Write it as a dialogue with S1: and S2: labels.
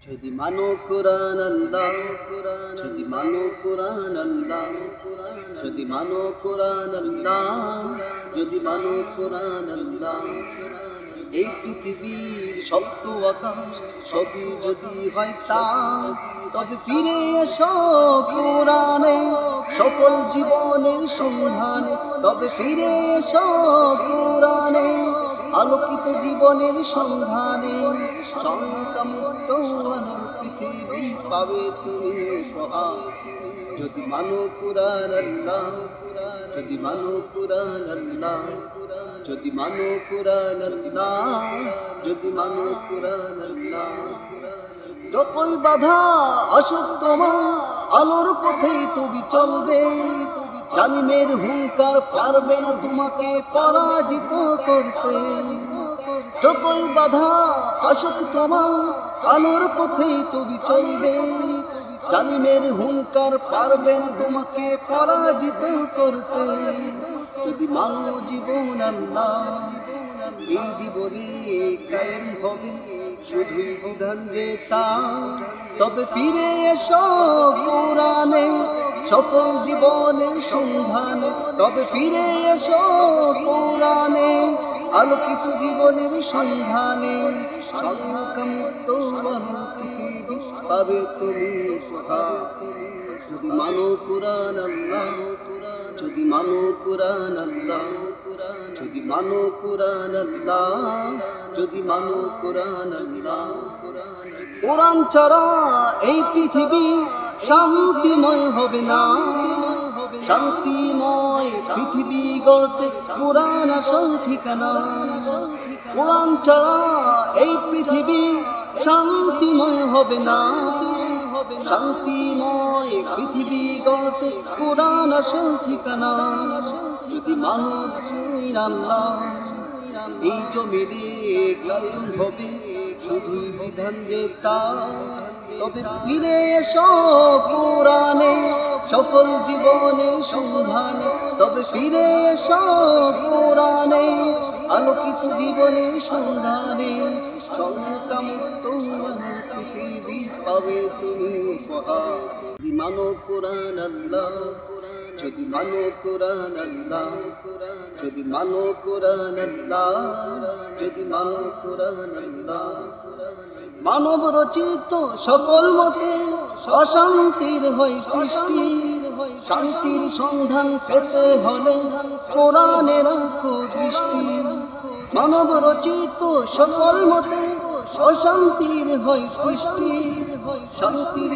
S1: যদি মানো কুরআন আল্লাহ, যদি মানো কুরআন আল্লাহ, যদি মানো কুরআন আল্লাহ, যদি মানো কুরআন আল্লাহ, এই পৃথিবীর সত্য আকাশ সবই যদি হয় তা, তবে ফিরে এসো কুরআনে সফল জীবনের সন্ধানে, তবে ফিরে এসো কুরআনে আলোকিত জীবনের সন্ধানে। শঙ্কামুক্ত আলোর পৃথিবী পাবে তুমি উপহার, যদি মানো কুরআন আল্লাহ, যদি মানো কুরআন আল্লাহ, যদি মানো কুরআন আল্লাহ, যদি মানো কুরআন আল্লাহ। যতই বাধা আসুক তোমার আলোর পথেই তুমি চলবে, জালিমের হুঙ্কার পারবে না তোমাকে পরাজিত করতে। যতই বাধা আসুক তোমার আলোর পথেই তুমি চলবে, জালিমের হুঙ্কার পারবে না তোমাকে পরাজিত করতে। যদি মানো জীবন আল্লাহ, এই জীবনে কায়েম হবে শুধুই বিধান যে তার, তবে ফিরে এসো কুরআনে সফল জীবনের সন্ধানে, তবে ফিরে এসো কুরআনে আলোকিত জীবনের সন্ধানে। শঙ্কামুক্ত আলোর পৃথিবী পাবে তুমি উপহার, যদি মানো কুরআন আল্লাহ, যদি মানো কুরআন আল্লাহ, যদি মানো কুরআন আল্লাহ, যদি মানো কুরআন আল্লাহ। কুরআন ছাড়া এই পৃথিবী শান্তিময় হবে না, শান্তিময় পৃথিবী গড়তে কুরআন আসল ঠিকানা। কুরআন ছাড়া এই পৃথিবী শান্তিময় হবে না, শান্তিময় পৃথিবী গড়তে কুরআন আসল ঠিকানা। যদি মানো আল্লাহ, এই জমিনে কায়েম হবে শুধুই বিধান যে তার, তবে ফিরে এসো কুরআনে সফল জীবনের সন্ধানে, তবে ফিরে এসো কুরআনে আলোকিত জীবনের সন্ধানে। শঙ্কামুক্ত আলোর পৃথিবী পাবে তুমি উপহার, যদি মানো কুরআন আল্লাহ, যদি মানো কুরআন আল্লাহ, যদি মানো কুরআন আল্লাহ, যদি মানো কুরআন আল্লাহ। মানব রচিত সকল মতে অশান্তির হয় সৃষ্টি, শান্তির সন্ধান পেতে হলে কোরআনে রাখো দৃষ্টি। মানব রচিত সকল মতে অশান্তির হয় সৃষ্টি, শান্তির